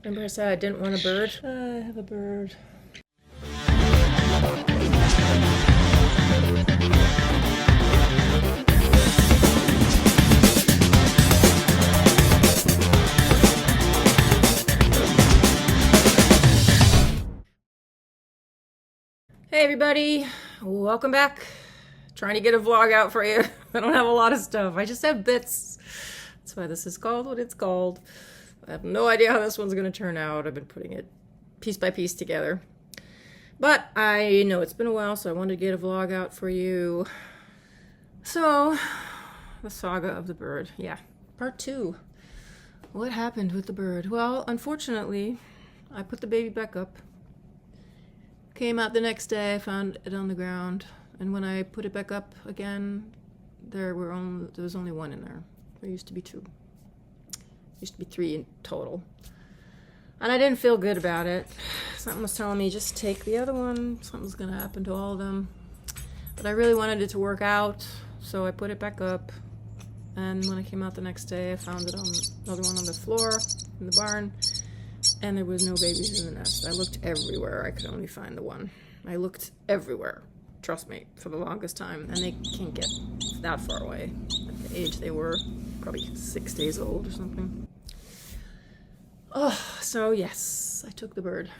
Remember I said I didn't want a bird? I have a bird. Hey everybody, welcome back. Trying to get a vlog out for you. I don't have a lot of stuff. I just have bits. That's why this is called what it's called. I have no idea how this one's going to turn out. I've been putting it piece by piece together. But I know it's been a while, so I wanted to get a vlog out for you. So, the saga of the bird. Yeah, part 2. What happened with the bird? Well, unfortunately, I put the baby back up. Came out the next day, I found it on the ground, and when I put it back up again, there was only one in there. There used to be 2. Used to be 3 in total. And I didn't feel good about it. Something was telling me, just take the other one. Something's going to happen to all of them. But I really wanted it to work out, so I put it back up. And when I came out the next day, I found another one on the floor in the barn. And there was no babies in the nest. I looked everywhere. I could only find the one. I looked everywhere. Trust me, for the longest time. And they can't get that far away. At the age they were, probably 6 days old or something. Oh, so yes, I took the bird.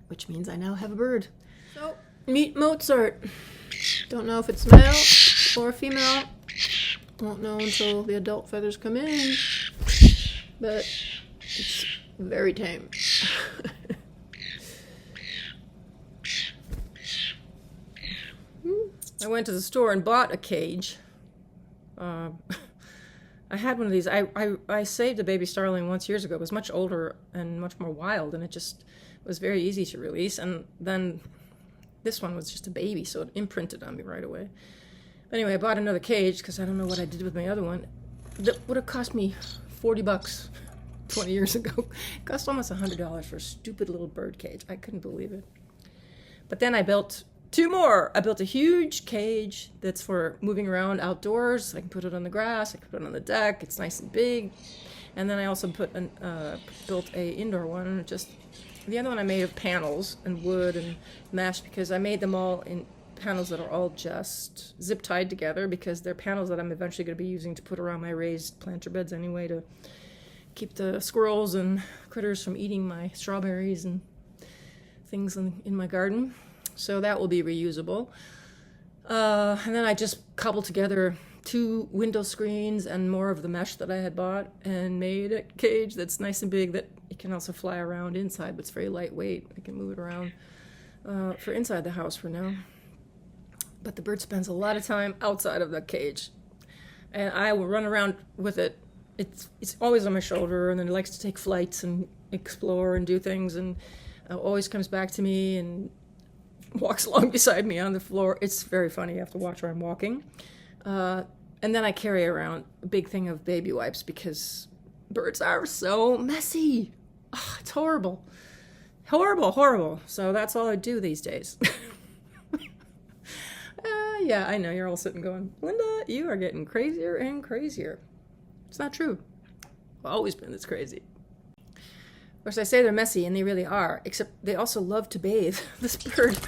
Which means I now have a bird. So, meet Mozart. Don't know if it's male or female. Won't know until the adult feathers come in. But it's very tame. I went to the store and bought a cage. I had one of these. I saved a baby starling once years ago. It was much older and much more wild, and it just was very easy to release. And then this one was just a baby, so it imprinted on me right away. But anyway, I bought another cage because I don't know what I did with my other one. That would have cost me $40 20 years ago. It cost almost $100 for a stupid little bird cage. I couldn't believe it. But then I built 2 more. I built a huge cage that's for moving around outdoors. I can put it on the grass. I can put it on the deck. It's nice and big. And then I also built a indoor one. The other one I made of panels and wood and mesh because I made them all in panels that are all just zip tied together because they're panels that I'm eventually going to be using to put around my raised planter beds anyway to keep the squirrels and critters from eating my strawberries and things in my garden. So that will be reusable. And then I just cobbled together 2 window screens and more of the mesh that I had bought and made a cage that's nice and big that it can also fly around inside, but it's very lightweight. I can move it around for inside the house for now. But the bird spends a lot of time outside of the cage. And I will run around with it. It's always on my shoulder, and then it likes to take flights and explore and do things, and always comes back to me and walks along beside me on the floor. It's very funny. You have to watch where I'm walking. And then I carry around a big thing of baby wipes because birds are so messy. Oh, it's horrible. Horrible, horrible. So that's all I do these days. Yeah, I know. You're all sitting going, Linda, you are getting crazier and crazier. It's not true. I've always been this crazy. Of course, I say they're messy, and they really are, except they also love to bathe. This bird,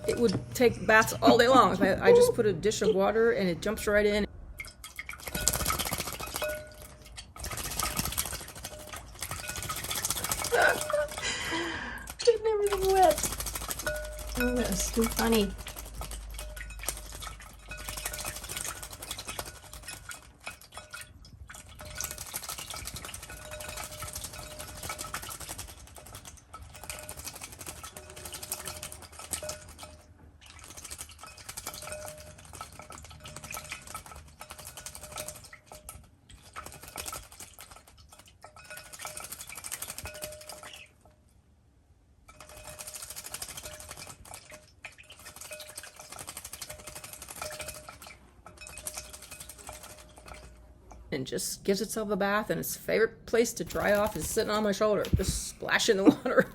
it would take baths all day long. I just put a dish of water, and it jumps right in. Getting everything wet. Oh, that's too funny. And just gives itself a bath, and its favorite place to dry off is sitting on my shoulder, just splashing the water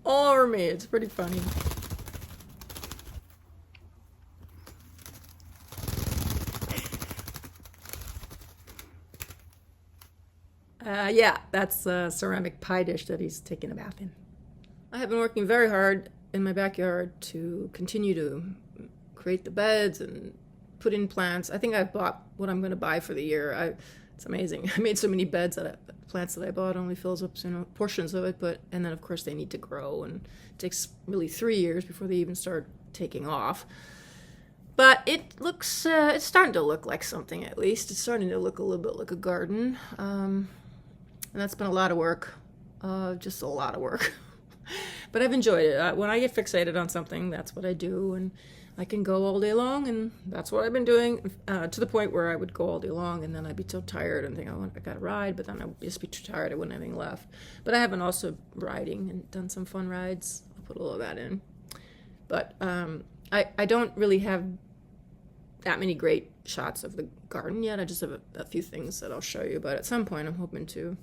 all over me. It's pretty funny. Yeah, that's a ceramic pie dish that he's taking a bath in. I have been working very hard in my backyard to continue to create the beds and put in plants. I think I've bought what I'm going to buy for the year. It's amazing. I made so many beds that plants that I bought only fills up portions of it, and then of course they need to grow, and it takes really 3 years before they even start taking off. But it looks, it's starting to look like something at least. It's starting to look a little bit like a garden, and that's been a lot of work, just a lot of work. But I've enjoyed it. When I get fixated on something, that's what I do, and I can go all day long, and that's what I've been doing, to the point where I would go all day long, and then I'd be so tired and think, oh, I got to ride, but then I'd just be too tired, I wouldn't have anything left. But I have been also riding and done some fun rides. I'll put a little of that in. But I don't really have that many great shots of the garden yet. I just have a few things that I'll show you, but at some point I'm hoping to,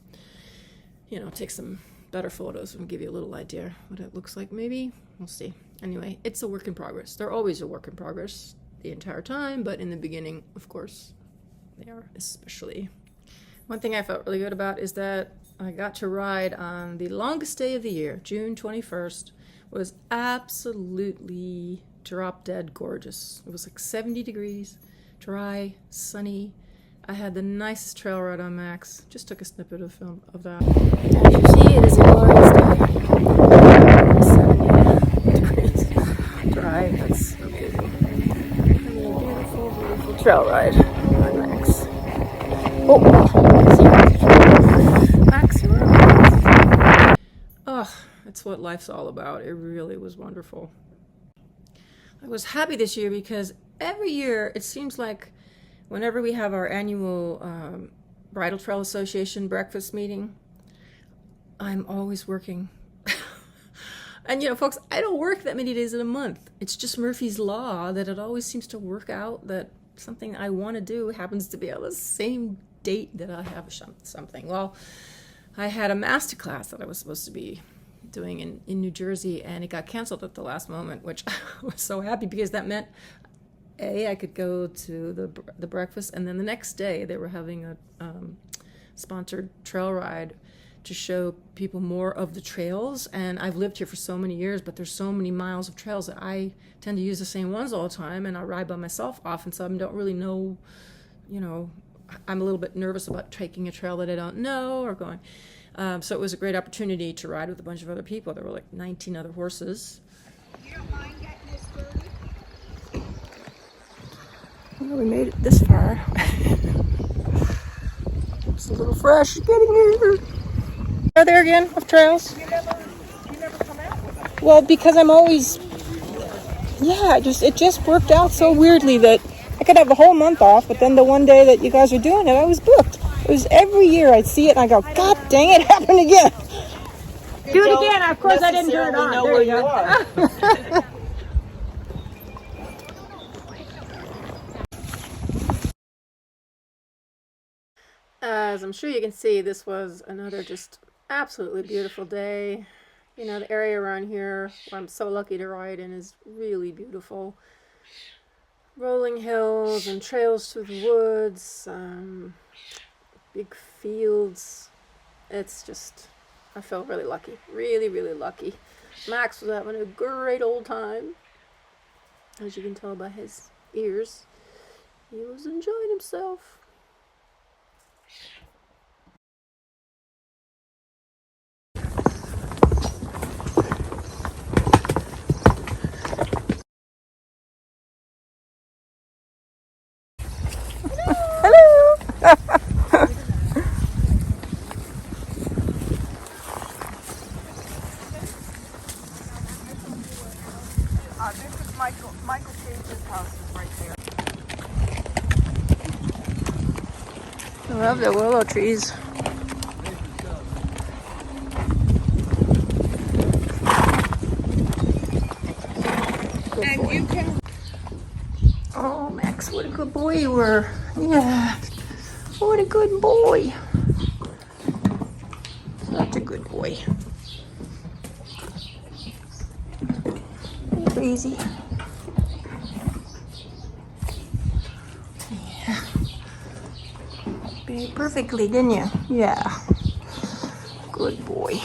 take some better photos and give you a little idea what it looks like. Maybe we'll see. Anyway, it's a work in progress. They're always a work in progress the entire time, but in the beginning, of course, they are especially. One thing I felt really good about is that I got to ride on the longest day of the year. June 21st was absolutely drop dead gorgeous. It was like 70 degrees, dry, sunny. I had the nicest trail ride on Max. Just took a snippet of film of that. As you see, it is a glorious day. 70 degrees, dry. That's so beautiful. Beautiful, beautiful trail ride on Max. Oh, Max, you're right. Oh, that's what life's all about. It really was wonderful. I was happy this year because every year it seems like whenever we have our annual Bridal Trail Association breakfast meeting, I'm always working. And folks, I don't work that many days in a month. It's just Murphy's Law that it always seems to work out that something I want to do happens to be on the same date that I have something. Well, I had a master class that I was supposed to be doing in New Jersey, and it got canceled at the last moment, which I was so happy because that meant I could go to the breakfast, and then the next day they were having a sponsored trail ride to show people more of the trails. And I've lived here for so many years, but there's so many miles of trails that I tend to use the same ones all the time, and I ride by myself often, so I don't really know, I'm a little bit nervous about taking a trail that I don't know or going. So it was a great opportunity to ride with a bunch of other people. There were like 19 other horses. You don't mind getting this dirty? Well, we made it this far. It's a little fresh getting here. Are there again of trails? You never come out with them. Well, because I'm always, it just worked out so weirdly that I could have a whole month off, but then the one day that you guys are doing it, I was booked. It was every year I'd see it and I go, God dang it, happened again. Do it again. Of course I didn't turn it on. There you go. As I'm sure you can see, this was another just absolutely beautiful day. The area around here where I'm so lucky to ride in is really beautiful. Rolling hills and trails through the woods, big fields. It's just, I felt really lucky. Really, really lucky. Max was having a great old time. As you can tell by his ears, he was enjoying himself. Hello! This is Michael Cage's house is right there. I love the willow trees. And you can. Oh, Max, what a good boy you were. Yeah. What a good boy. Such a good boy. Crazy. Yeah. behaved perfectly, didn't you? Yeah. Good boy.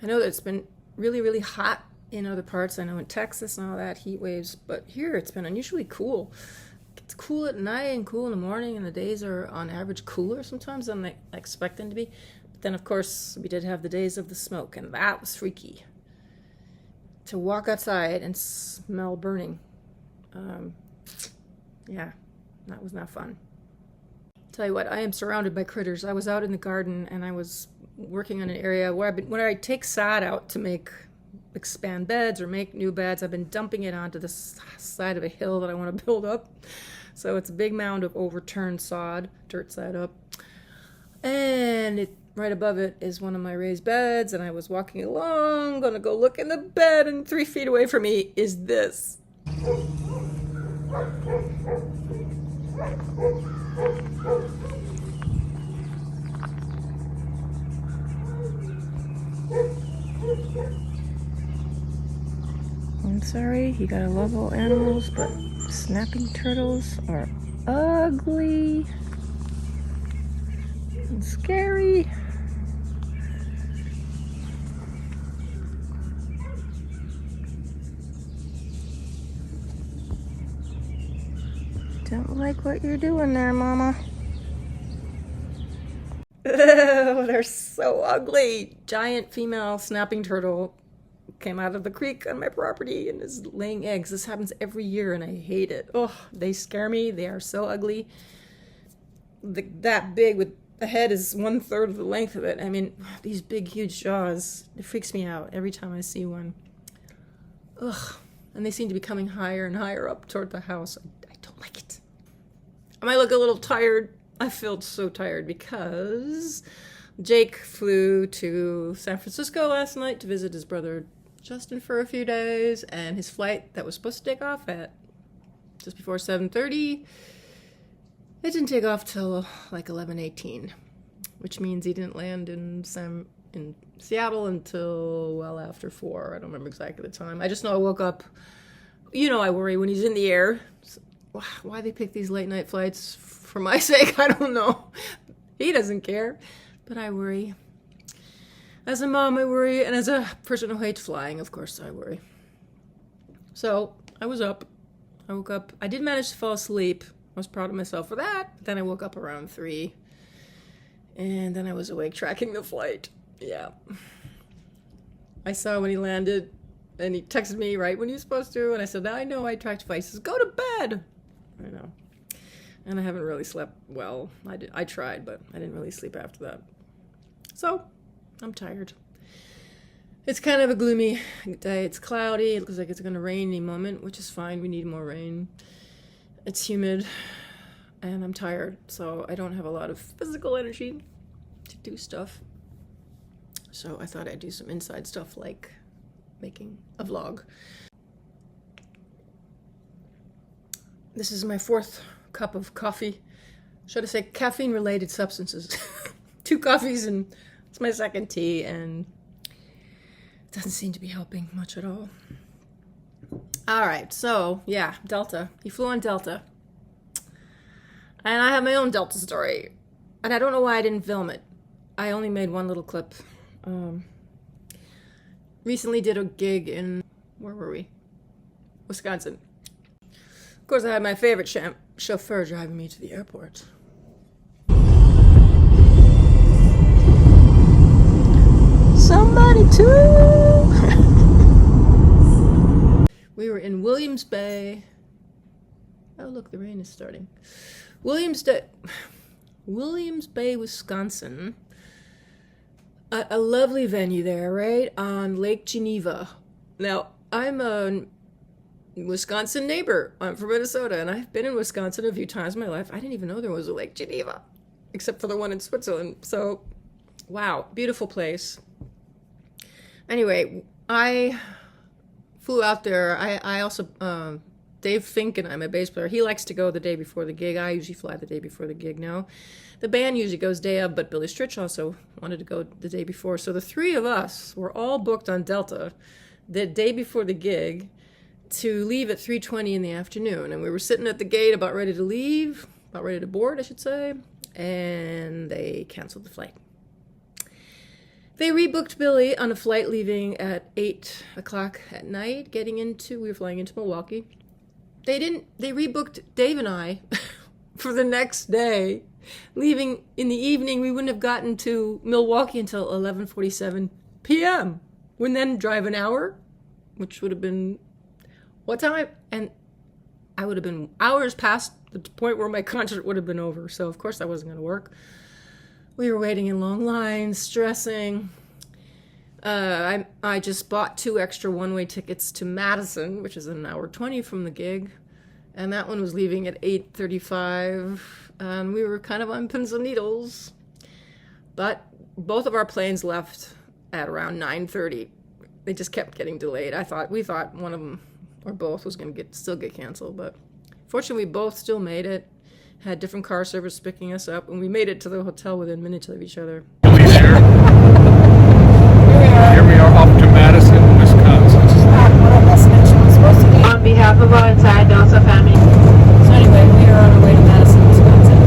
I know that it's been really, really hot in other parts. I know in Texas and all that, heat waves, but here it's been unusually cool. It's cool at night and cool in the morning, and the days are on average cooler sometimes than I expect them to be. But then, of course, we did have the days of the smoke, and that was freaky. To walk outside and smell burning. Yeah, that was not fun. Tell you what, I am surrounded by critters. I was out in the garden and I was working on an area where I take sod out to expand beds or make new beds. I've been dumping it onto the side of a hill that I want to build up. So it's a big mound of overturned sod, dirt side up. And right above it is one of my raised beds, and I was walking along, gonna go look in the bed, and 3 feet away from me is this. I'm sorry, you gotta love all animals, but snapping turtles are ugly and scary. Don't like what you're doing there, Mama. Oh, they're so ugly. Giant female snapping turtle came out of the creek on my property and is laying eggs. This happens every year and I hate it. Oh, they scare me. They are so ugly. That big with the head is 1/3 of the length of it. I mean, these big, huge jaws. It freaks me out every time I see one. Ugh. And they seem to be coming higher and higher up toward the house. I don't like it. I might look a little tired. I feel so tired because Jake flew to San Francisco last night to visit his brother Justin for a few days, and his flight that was supposed to take off at just before 7:30, it didn't take off till like 11:18, which means he didn't land in Seattle until well after 4. I don't remember exactly the time. I just know I woke up. You know, I worry when he's in the air. Why they pick these late night flights for my sake, I don't know. He doesn't care, but I worry. As a mom, I worry, and as a person who hates flying, of course, I worry. So I was up. I woke up. I did manage to fall asleep. I was proud of myself for that. But then I woke up around 3, and then I was awake tracking the flight. Yeah. I saw when he landed, and he texted me right when he was supposed to, and I said, I know I tracked flight. He says, go to bed. I know. And I haven't really slept well. I tried, but I didn't really sleep after that. So, I'm tired. It's kind of a gloomy day. It's cloudy. It looks like it's going to rain any moment, which is fine. We need more rain. It's humid, and I'm tired, so I don't have a lot of physical energy to do stuff. So I thought I'd do some inside stuff like making a vlog. This is my 4th cup of coffee. Should I say caffeine-related substances? 2 coffees, and it's my 2nd tea, and it doesn't seem to be helping much at all. All right, so yeah, Delta. He flew on Delta. And I have my own Delta story. And I don't know why I didn't film it. I only made one little clip. Recently did a gig in, where were we? Wisconsin. Of course, I had my favorite chauffeur driving me to the airport. Somebody too! We were in Williams Bay. Oh, look, the rain is starting. Williams Bay, Wisconsin. A lovely venue there, right? On Lake Geneva. Now, I'm a Wisconsin neighbor. I'm from Minnesota, and I've been in Wisconsin a few times in my life. I didn't even know there was a Lake Geneva, except for the one in Switzerland. So, wow, beautiful place. Anyway, I flew out there. I also, Dave Finken, I'm a bass player. He likes to go the day before the gig. I usually fly the day before the gig now. The band usually goes day of, but Billy Stritch also wanted to go the day before. So the 3 of us were all booked on Delta the day before the gig to leave at 3:20 in the afternoon. And we were sitting at the gate about ready to leave, about ready to board, I should say, and they canceled the flight. They rebooked Billy on a flight leaving at 8 o'clock at night, we were flying into Milwaukee. They rebooked Dave and I for the next day, leaving in the evening. We wouldn't have gotten to Milwaukee until 11:47 p.m. We'd then drive an hour, which would have been what time? And I would have been hours past the point where my concert would have been over. So of course that wasn't going to work. We were waiting in long lines, stressing. I just bought 2 extra one-way tickets to Madison, which is an hour 20 from the gig. And that one was leaving at 8:35. We were kind of on pins and needles. But both of our planes left at around 9:30. They just kept getting delayed. We thought one of them or both was going to still get canceled. But fortunately, we both still made it. Had different car service picking us up. And we made it to the hotel within minutes of each other. Here we are off to Madison, Wisconsin. On behalf of our entire Delta family. So anyway, we are on our way to Madison, Wisconsin,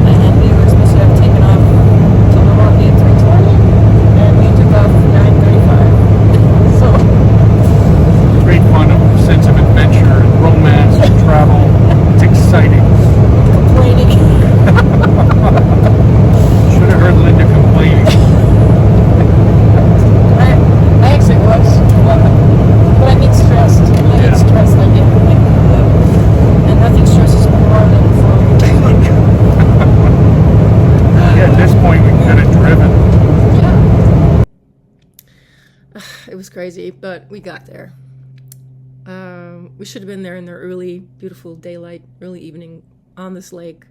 and we were supposed to have taken off to Milwaukee at 3:20, and we took off at 9:35. So Great fun, a sense of adventure, and romance, and travel. It's exciting. complaining. Should have heard Linda complaining. I actually was, but I get stressed. I get stressed. I get and nothing stresses me more than flying. Yeah, at this point we could have driven. Yeah. It was crazy, but we got there. We should have been there in the early, beautiful daylight, early evening on this lake,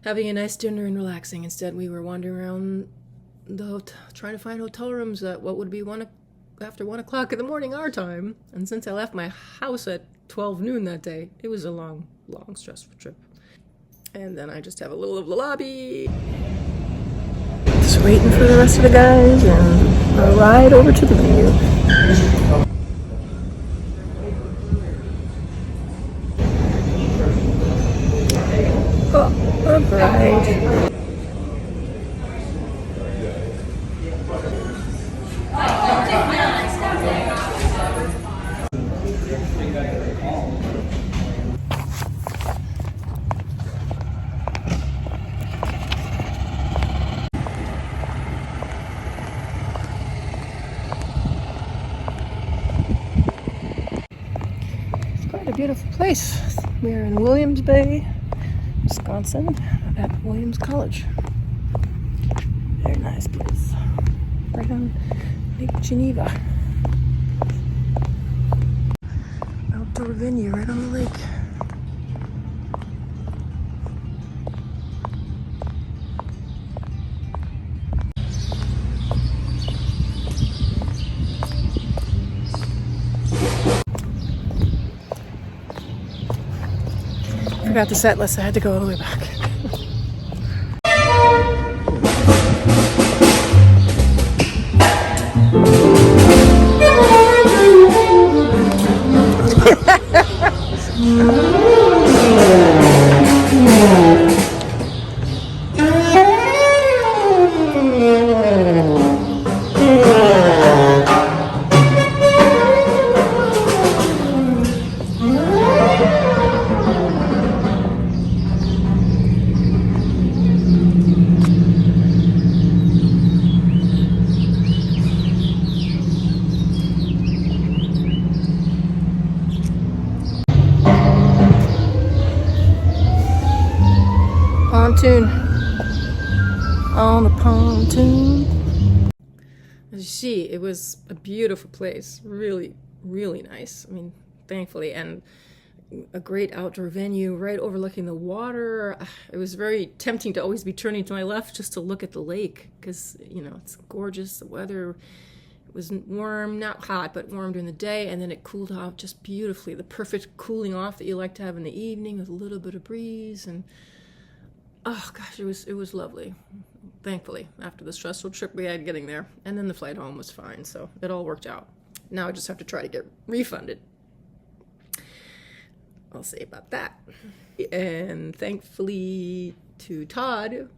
having a nice dinner and relaxing. Instead, we were wandering around the hotel, trying to find hotel rooms at what would be after 1 o'clock in the morning our time. And since I left my house at 12 noon that day, it was a long, long, stressful trip. And then I just have a little of the lobby. Just waiting for the rest of the guys and a ride over to the venue. Oh, all right. Quite a beautiful place. We are in Williams Bay, Wisconsin, at Williams College. Very nice place. Right on Lake Geneva. Outdoor venue right on the lake. Forgot the set list, I had to go all the way back. Pontoon. On the pontoon. As you see, it was a beautiful place. Really, really nice. I mean, thankfully, and a great outdoor venue right overlooking the water. It was very tempting to always be turning to my left just to look at the lake because, you know, it's gorgeous. The weather was warm, not hot, but warm during the day, and then it cooled off just beautifully. The perfect cooling off that you like to have in the evening with a little bit of breeze. And oh gosh, it was lovely. Thankfully, after the stressful trip we had getting there, and then the flight home was fine, so it all worked out. Now I just have to try to get refunded. I'll say about that. And thankfully to Todd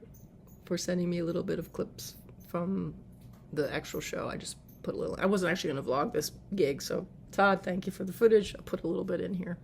for sending me a little bit of clips from the actual show. I just put a little, I wasn't actually going to vlog this gig, so Todd, thank you for the footage. I'll put a little bit in here.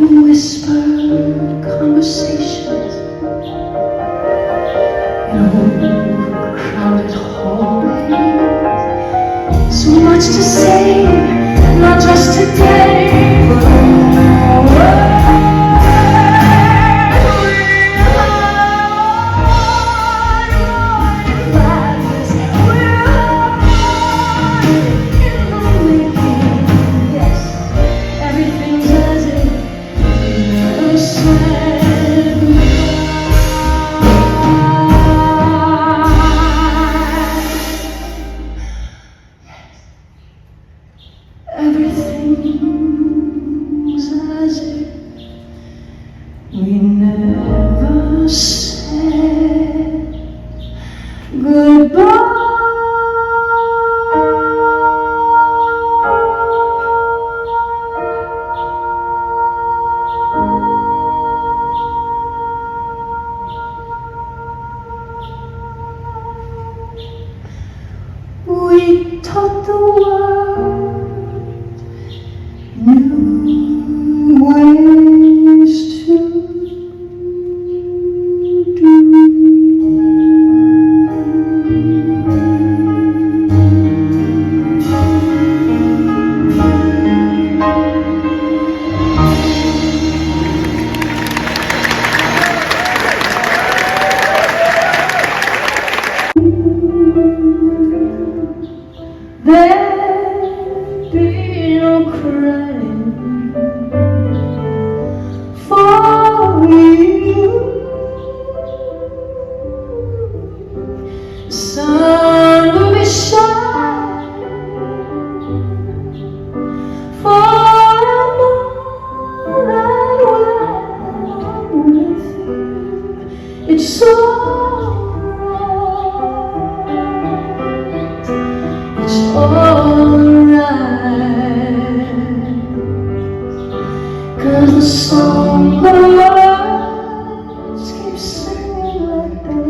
Whisper conversations in overcrowded hallways. So much to say, not just today, but always. Everything we taught the world new ways to there'd be no crying for you. The sun will be shining for I know that when I'm with you, it's alright, 'cause the songbirds keep singing like they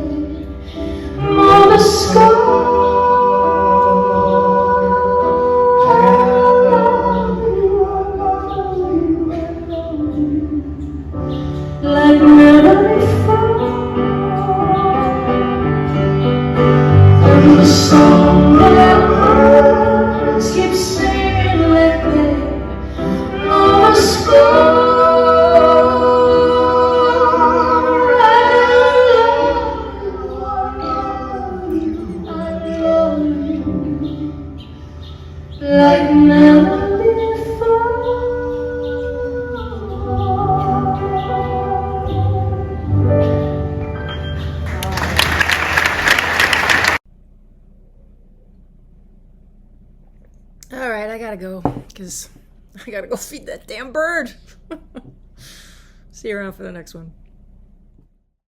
know the sky. I love you, I love you, I love you, like never before. And the songbirds keep singing like they know the score. I love you, like never before. All right, I gotta go because I gotta go feed that damn bird. See you around for the next one.